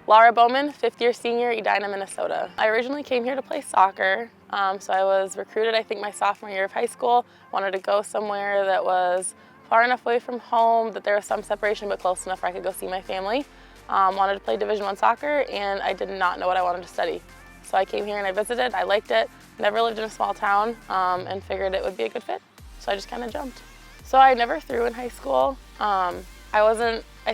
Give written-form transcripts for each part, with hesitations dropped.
Lara Boman, 5th-year senior, Edina, Minnesota. I originally came here to play soccer, so I was recruited, I think, my sophomore year of high school. Wanted to go somewhere that was far enough away from home that there was some separation, but close enough where I could go see my family. Wanted to play Division I soccer, and I did not know what I wanted to study. So I came here and I visited, I liked it, never lived in a small town, and figured it would be a good fit. So I just kind of jumped. So I never threw in high school. I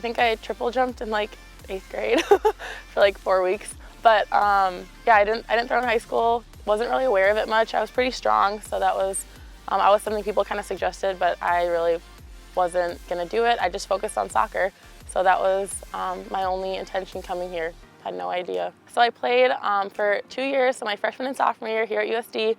think I triple jumped in like 8th grade for like 4 weeks. But yeah, I didn't throw in high school, wasn't really aware of it much. I was pretty strong, so that was, something people kind of suggested, but I really wasn't gonna do it. I just focused on soccer. So that was my only intention coming here. Had no idea. So I played for 2 years, so my freshman and sophomore year here at USD.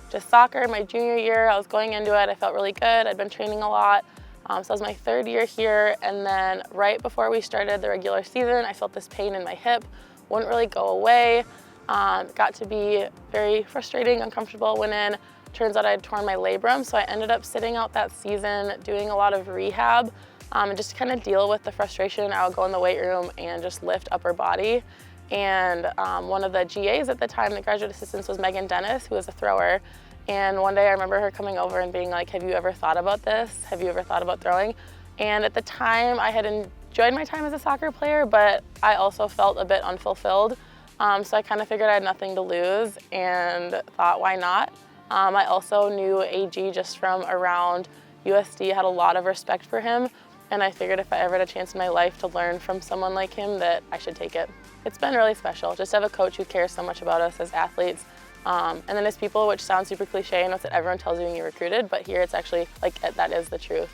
Just soccer. My junior year, I was going into it. I felt really good. I'd been training a lot. So it was my 3rd year here, and then right before we started the regular season, I felt this pain in my hip. Wouldn't really go away. Got to be very frustrating, uncomfortable. Went in. Turns out I had torn my labrum, so I ended up sitting out that season doing a lot of rehab. And just to kind of deal with the frustration, I would go in the weight room and just lift upper body. And one of the GAs at the time, the graduate assistants, was Megan Dennis, who was a thrower. And one day I remember her coming over and being like, have you ever thought about this? Have you ever thought about throwing? And at the time, I had enjoyed my time as a soccer player, but I also felt a bit unfulfilled. So I kind of figured I had nothing to lose and thought, why not? I also knew AG just from around USD, had a lot of respect for him. And I figured if I ever had a chance in my life to learn from someone like him, that I should take it. It's been really special just to have a coach who cares so much about us as athletes. And then as people, which sounds super cliche, and it's what everyone tells you when you're recruited, but here it's actually, like, that is the truth.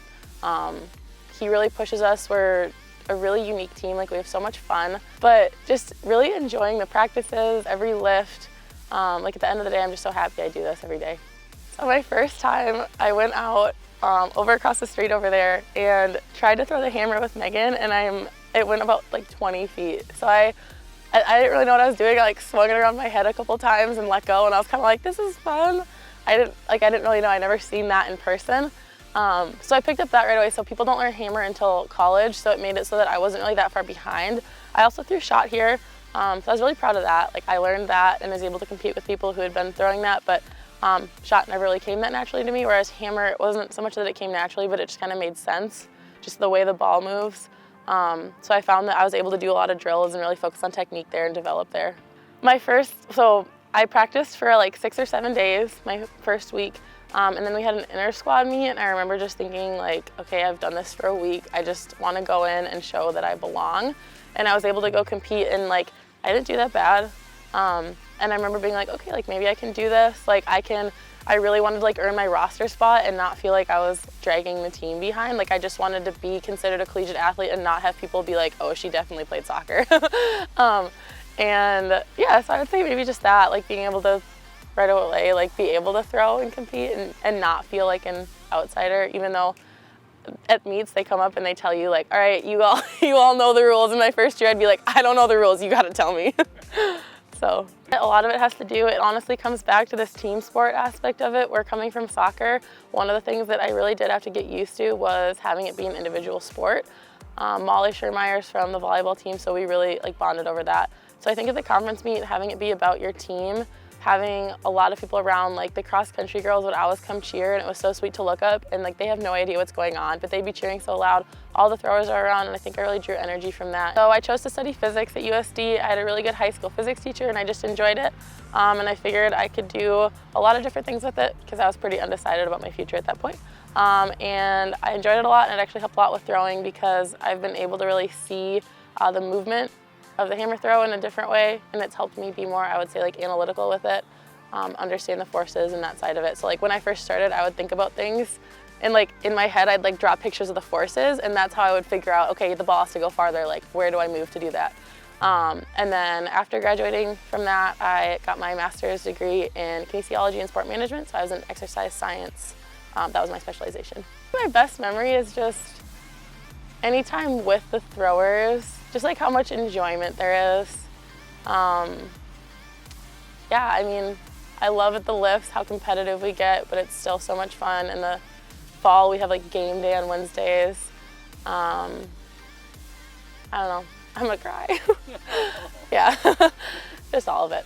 He really pushes us. We're a really unique team. Like, we have so much fun, but just really enjoying the practices, every lift. Like, at the end of the day, I'm just so happy I do this every day. So my first time, I went out over across the street over there and tried to throw the hammer with Megan, and it went about like 20 feet. So I didn't really know what I was doing. I like swung it around my head a couple times and let go, and I was kind of like, this is fun. I didn't really know. I'd never seen that in person. So I picked up that right away. So people don't learn hammer until college, so it made it so that I wasn't really that far behind. I also threw shot here, so I was really proud of that. Like, I learned that and was able to compete with people who had been throwing that, but shot never really came that naturally to me, whereas hammer, it wasn't so much that it came naturally, but it just kind of made sense, just the way the ball moves. So I found that I was able to do a lot of drills and really focus on technique there and develop there. So I practiced for like 6 or 7 days, my first week, and then we had an inter squad meet, and I remember just thinking like, okay, I've done this for a week. I just want to go in and show that I belong. And I was able to go compete, and like, I didn't do that bad. And I remember being like, okay, like maybe I can do this. Like I really wanted to like earn my roster spot and not feel like I was dragging the team behind. Like, I just wanted to be considered a collegiate athlete and not have people be like, oh, she definitely played soccer. And yeah, so I would say maybe just that, like being able to right away, like be able to throw and compete and not feel like an outsider, even though at meets they come up and they tell you like, all right, you all know the rules. In my first year, I'd be like, I don't know the rules, you gotta tell me. So a lot of it has to do, it honestly comes back to this team sport aspect of it. We're coming from soccer. One of the things that I really did have to get used to was having it be an individual sport. Molly Schermeyer's from the volleyball team, so we really like bonded over that. So I think at the conference meet, having it be about your team, having a lot of people around, like the cross country girls would always come cheer, and it was so sweet to look up, and like they have no idea what's going on, but they'd be cheering so loud. All the throwers are around, and I think I really drew energy from that. So I chose to study physics at USD. I had a really good high school physics teacher, and I just enjoyed it. And I figured I could do a lot of different things with it because I was pretty undecided about my future at that point. And I enjoyed it a lot, and it actually helped a lot with throwing because I've been able to really see the movement of the hammer throw in a different way, and it's helped me be more, I would say, like analytical with it, understand the forces and that side of it. So like when I first started, I would think about things, and like in my head, I'd like draw pictures of the forces, and that's how I would figure out, okay, the ball has to go farther, like where do I move to do that? And then after graduating from that, I got my master's degree in kinesiology and sport management, so I was in exercise science. That was my specialization. My best memory is just anytime with the throwers, just like how much enjoyment there is. Yeah, I mean, I love at the lifts how competitive we get, but it's still so much fun. In the fall, we have like game day on Wednesdays. I don't know. I'm gonna cry. Yeah, just all of it.